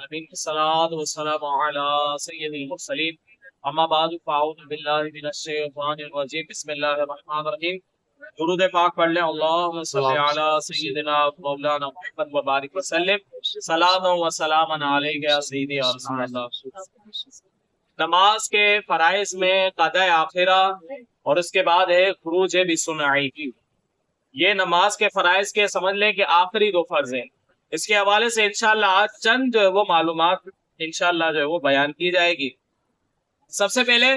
العالمين الصلاة والسلام على سيد المرسلين اما بعد فاعوذ باللہ من الشیطان الرجیم بسم اللہ الرحمن الرحیم. درود پاک پڑھ لیں. اللہم صلی علی سیدنا مولانا محمد وبارک وسلم. صلاۃ و سلام علیک یا سیدی یا رسول اللہ. نماز کے فرائض میں قضاء آخرہ اور اس کے بعد ہے خروج بسنعی. یہ نماز کے فرائض کے سمجھ لیں کہ آخری دو فرض ہیں. اس کے حوالے سے انشاءاللہ آج چند جو ہے وہ معلومات انشاءاللہ جو ہے وہ بیان کی جائے گی. سب سے پہلے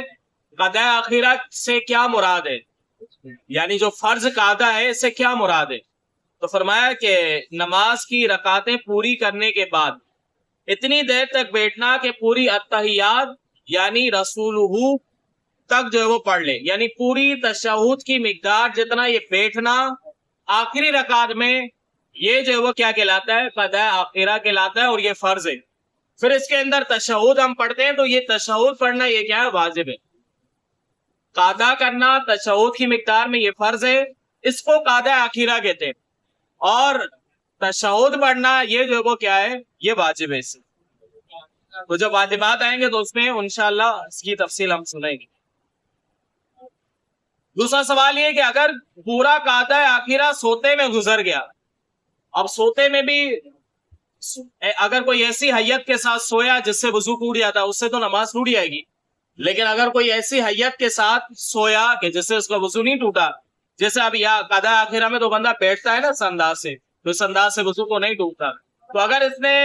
قضاء آخرہ سے کیا مراد ہے، یعنی جو فرض قضا ہے اس سے کیا مراد ہے. تو فرمایا کہ نماز کی رکعتیں پوری کرنے کے بعد اتنی دیر تک بیٹھنا کہ پوری التحیات یعنی رسولہ تک جو ہے وہ پڑھ لے، یعنی پوری تشہد کی مقدار جتنا یہ بیٹھنا آخری رکعت میں، یہ جو ہے وہ کیا کہلاتا ہے، قضاء آخرہ کہلاتا ہے اور یہ فرض ہے. پھر اس کے اندر تشہد ہم پڑھتے ہیں تو یہ تشہد پڑھنا یہ کیا ہے، واجب ہے. قضا کرنا تشہد کی مقدار میں یہ فرض ہے، اس کو قضاء آخرہ کہتے ہیں. اور تشہد پڑھنا یہ جو ہے وہ کیا ہے، یہ واجب ہے. تو جب واجبات آئیں گے تو اس میں انشاءاللہ اس کی تفصیل ہم سنیں گے. دوسرا سوال یہ کہ اگر پورا قضاء آخرہ سوتے میں گزر گیا، اب سوتے میں بھی اگر کوئی ایسی حیت کے ساتھ سویا جس سے وضو ٹوٹ جاتا اس سے تو نماز ٹوٹ جائے گی. لیکن اگر کوئی ایسی حیت کے ساتھ سویا کہ جس سے اس کا وضو نہیں ٹوٹا، جیسے اب یا قضاء آخرہ میں تو بندہ بیٹھتا ہے نا اس انداز سے، تو اس انداز سے وضو کو نہیں ٹوٹتا. تو اگر اس نے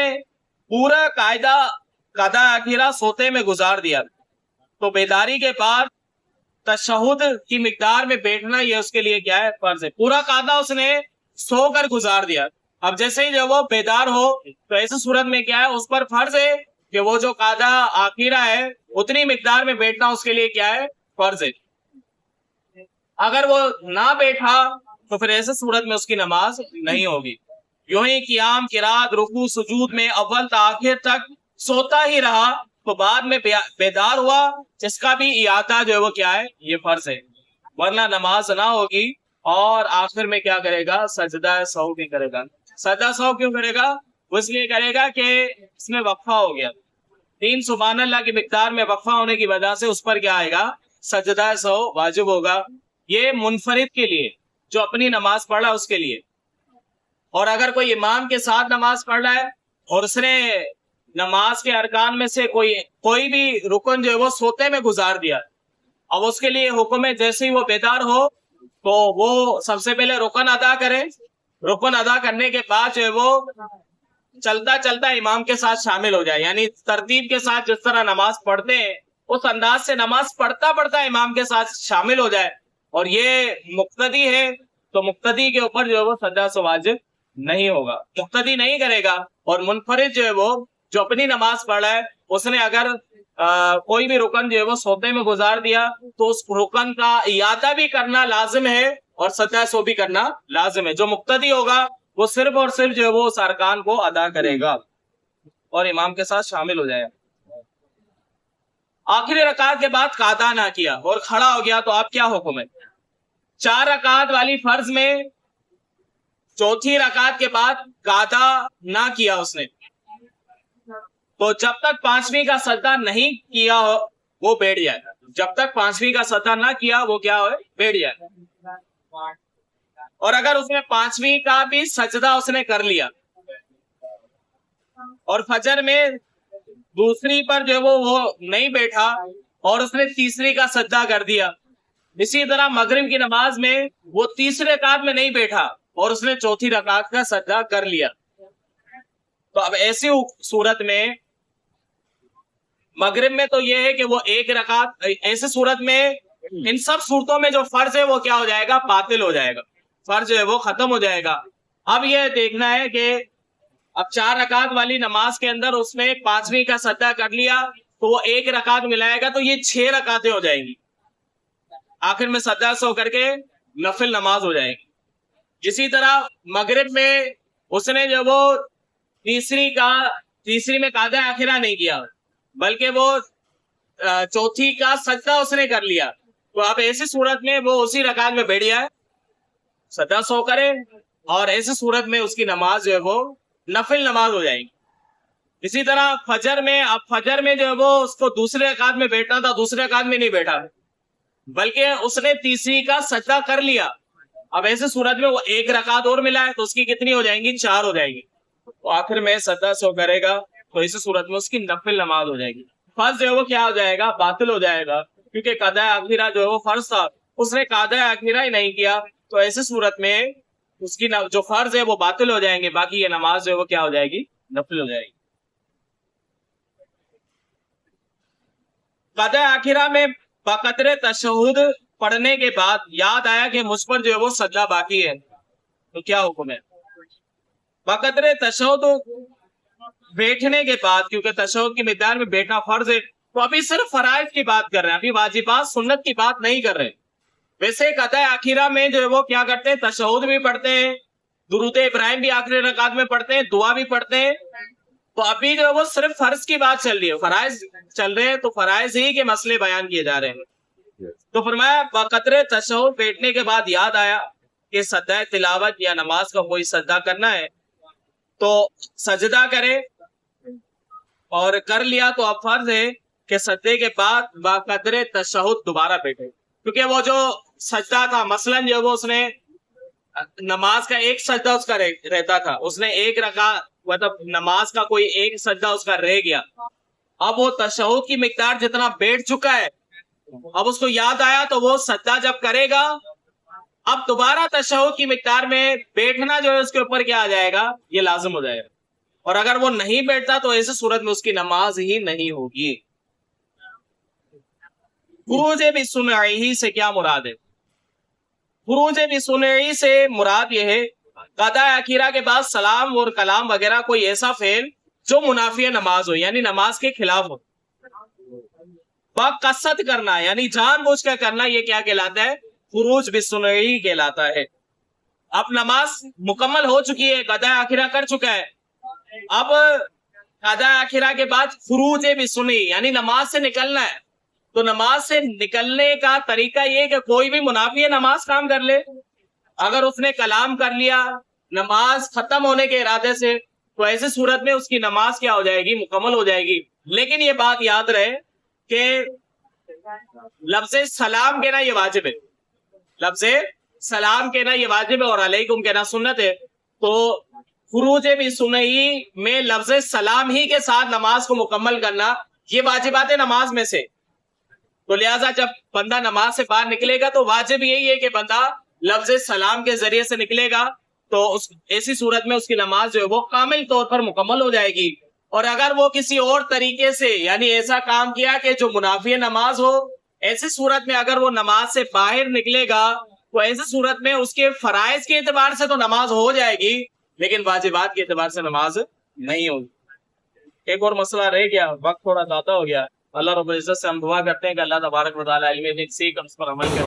پورا قاعدہ قضاء آخرہ سوتے میں گزار دیا تو بیداری کے بعد تشہد کی مقدار میں بیٹھنا یہ اس کے لیے کیا ہے، فرض ہے. پورا قاعدہ اس نے سو کر گزار دیا، اب جیسے ہی جب وہ بیدار ہو تو ایسی صورت میں کیا ہے، اس پر فرض ہے کہ وہ جو قضاء آخرہ ہے اتنی مقدار میں بیٹھنا اس کے لیے کیا ہے، فرض ہے. اگر وہ نہ بیٹھا تو پھر ایسی صورت میں اس کی نماز نہیں ہوگی. یوں ہی قیام، قرات، رکوع، سجود میں اول تا آخر تک سوتا ہی رہا تو بعد میں بیدار ہوا، جس کا بھی اعادہ جو ہے وہ کیا ہے، یہ فرض ہے، ورنہ نماز نہ ہوگی. اور آخر میں کیا کرے گا، سجدہ سہو بھی کرے گا. سجدہ سہو کیوں کرے گا، وہ اس لیے کرے گا کہ اس میں وقفہ ہو گیا. 3 سبحان اللہ کی مقدار میں وقفہ ہونے کی وجہ سے اس پر کیا آئے گا، سجدہ سہو واجب ہوگا. یہ منفرد کے لیے، جو اپنی نماز پڑھ رہا ہے اس کے لیے. اور اگر کوئی امام کے ساتھ نماز پڑھ رہا ہے اور اس نے نماز کے ارکان میں سے کوئی بھی رکن جو ہے وہ سوتے میں گزار دیا، اب اس کے لیے حکم ہے جیسے ہی وہ بیدار ہو تو وہ سب سے پہلے رکن ادا کرے. رکن ادا کرنے کے بعد جو ہے وہ چلتا چلتا امام کے ساتھ شامل ہو جائے، یعنی ترتیب کے ساتھ جس طرح نماز پڑھتے ہیں اس انداز سے نماز پڑھتا پڑھتا امام کے ساتھ شامل ہو جائے. اور یہ مقتدی ہے تو مقتدی کے اوپر جو ہے وہ سجدہ سو واجب نہیں ہوگا، مقتدی نہیں کرے گا. اور منفرد جو ہے وہ جو اپنی نماز پڑھ رہا ہے اس نے اگر کوئی بھی رکن جو ہے وہ سوتے میں گزار دیا تو اس رکن کا اعادہ بھی کرنا لازم ہے اور سجدہ سو بھی کرنا لازم ہے. جو مقتدی ہوگا وہ صرف اور صرف جو ہے وہ اس ارکان کو ادا کرے گا اور امام کے ساتھ شامل ہو جائے گا. آخری رکعت کے بعد قضا نہ کیا اور کھڑا ہو گیا تو اب کیا حکم ہے. 4 رکعت والی فرض میں چوتھی رکعت کے بعد قضا نہ کیا اس نے، تو جب تک 5ویں کا سجدہ نہیں کیا ہو وہ بیٹھ جائے گا. جب تک 5ویں کا سجدہ نہ کیا وہ کیا ہو، بیٹھ جائے گا. اور اگر اس نے 5ویں کا بھی سجدہ اس نے کر لیا اور فجر میں دوسری پر جو وہ نہیں بیٹھا اور اس نے تیسری کا سجدہ کر دیا، اسی طرح مغرب کی نماز میں وہ تیسرے رکعت میں نہیں بیٹھا اور اس نے چوتھی رکعت کا سجدہ کر لیا، تو اب ایسی صورت میں مغرب میں تو یہ ہے کہ وہ 1 رکعت، ایسی صورت میں ان سب صورتوں میں جو فرض ہے وہ کیا ہو جائے گا، باطل ہو جائے گا، فرض جو ہے وہ ختم ہو جائے گا. اب یہ دیکھنا ہے کہ اب 4 رکعت والی نماز کے اندر اس نے 5ویں کا سجدہ کر لیا تو وہ 1 رکعت ملائے گا تو یہ 6 رکعتیں ہو جائیں گی. آخر میں سجدہ سو کر کے نفل نماز ہو جائے گی. اسی طرح مغرب میں اس نے جو وہ تیسری میں قضاء آخرہ نہیں کیا بلکہ وہ چوتھی کا سجدہ اس نے کر لیا، تو اب ایسی صورت میں وہ اسی رکعت میں بیٹھ جائے، سجدہ سو کرے، اور ایسی صورت میں اس کی نماز جو ہے وہ نفل نماز ہو جائے گی. اسی طرح فجر میں، اب فجر میں جو ہے وہ اس کو دوسرے رکعت میں بیٹھنا تھا، دوسرے رکعت میں نہیں بیٹھا بلکہ اس نے تیسری کا سجدہ کر لیا. اب ایسے صورت میں وہ ایک رکعت اور ملا ہے تو اس کی کتنی ہو جائیں گی؟ 4 ہو جائے گی. تو آخر میں سجدہ سو کرے گا تو ایسی صورت میں اس کی نفل نماز ہو جائے گی. فرض جو ہے وہ کیا ہو جائے گا؟ باطل ہو جائے گا، کیونکہ قضاء آخرہ جو ہے وہ فرض تھا، اس نے قضاء آخرہ ہی نہیں کیا. تو ایسی صورت میں اس کی جو فرض ہے وہ باطل ہو جائیں گے، باقی یہ نماز جو ہے وہ کیا ہو جائے گی؟ نفل ہو جائے گی. قضاء آخرہ میں بقدر تشہد پڑھنے کے بعد یاد آیا کہ مجھ پر جو ہے وہ سجدہ باقی ہے، تو کیا حکم ہے؟ بقدر تشہد بیٹھنے کے بعد، کیونکہ تشہد کی مقدار میں بیٹھنا فرض ہے، تو ابھی صرف فرائض کی بات کر رہے ہیں، ابھی واجبات سنت کی بات نہیں کر رہے. ویسے قضاء آخرہ میں جو ہے وہ کیا کرتے ہیں؟ تشہد بھی پڑھتے ہیں، درود ابراہیم بھی آخری رکعت میں پڑھتے ہیں، دعا بھی پڑھتے ہیں. تو ابھی جو ہے وہ صرف فرض کی بات چل رہی ہے، فرائض چل رہے ہیں، تو فرائض ہی کے مسئلے بیان کیے جا رہے ہیں. تو فرمایا بقدر تشہد بیٹھنے کے بعد یاد آیا کہ سجدہ تلاوت یا نماز کا کوئی سجدہ کرنا ہے تو سجدہ کرے، اور کر لیا تو اب فرض ہے کہ سجدے کے بعد بقدر تشہد دوبارہ بیٹھے، کیونکہ وہ جو سجدہ تھا مثلاً جو وہ اس نے نماز کا ایک سجدہ اس کا رہتا تھا، اس نے ایک رکعت مطلب نماز کا کوئی ایک سجدہ اس کا رہ گیا، اب وہ تشہد کی مقدار جتنا بیٹھ چکا ہے، اب اس کو یاد آیا تو وہ سجدہ جب کرے گا اب دوبارہ تشہد کی مقدار میں بیٹھنا جو ہے اس کے اوپر کیا آ جائے گا؟ یہ لازم ہو جائے گا. اور اگر وہ نہیں بیٹھتا تو ایسی صورت میں اس کی نماز ہی نہیں ہوگی. خروج بسنعہ سے کیا مراد ہے؟ خروج بسنعہ سے مراد یہ ہے قضاء آخرہ کے بعد سلام اور کلام وغیرہ کوئی ایسا فعل جو منافی نماز ہو، یعنی نماز کے خلاف ہو. قصد کرنا یعنی جان بوجھ کر کرنا، یہ کیا کہلاتا ہے؟ خروج بسنعہ کہلاتا ہے. اب نماز مکمل ہو چکی ہے، قضاء آخرہ کر چکا ہے، اب قضاء آخرہ کے بعد خروج بسنعہ یعنی نماز سے نکلنا ہے. تو نماز سے نکلنے کا طریقہ یہ کہ کوئی بھی منافی نماز کام کر لے. اگر اس نے کلام کر لیا نماز ختم ہونے کے ارادے سے تو ایسی صورت میں اس کی نماز کیا ہو جائے گی؟ مکمل ہو جائے گی. لیکن یہ بات یاد رہے کہ لفظ سلام کہنا یہ واجب ہے، لفظ سلام کہنا یہ واجب ہے اور علیکم کہنا سنت ہے. تو خروج بسنعہ میں لفظ سلام ہی کے ساتھ نماز کو مکمل کرنا یہ واجبات نماز میں سے. تو لہٰذا جب بندہ نماز سے باہر نکلے گا تو واجب یہی ہے کہ بندہ لفظ سلام کے ذریعے سے نکلے گا، تو ایسی صورت میں اس کی نماز جو ہے وہ کامل طور پر مکمل ہو جائے گی. اور اگر وہ کسی اور طریقے سے یعنی ایسا کام کیا کہ جو منافی نماز ہو، ایسی صورت میں اگر وہ نماز سے باہر نکلے گا تو ایسی صورت میں اس کے فرائض کے اعتبار سے تو نماز ہو جائے گی لیکن واجبات کے اعتبار سے نماز نہیں ہوگی. ایک اور مسئلہ رہ گیا، وقت تھوڑا زیادہ ہو گیا. اللہ رب العزت سے ہم دعا کرتے ہیں کہ اللہ تبارک و تعالی علم سیکھ ہم اس پر عمل کریں.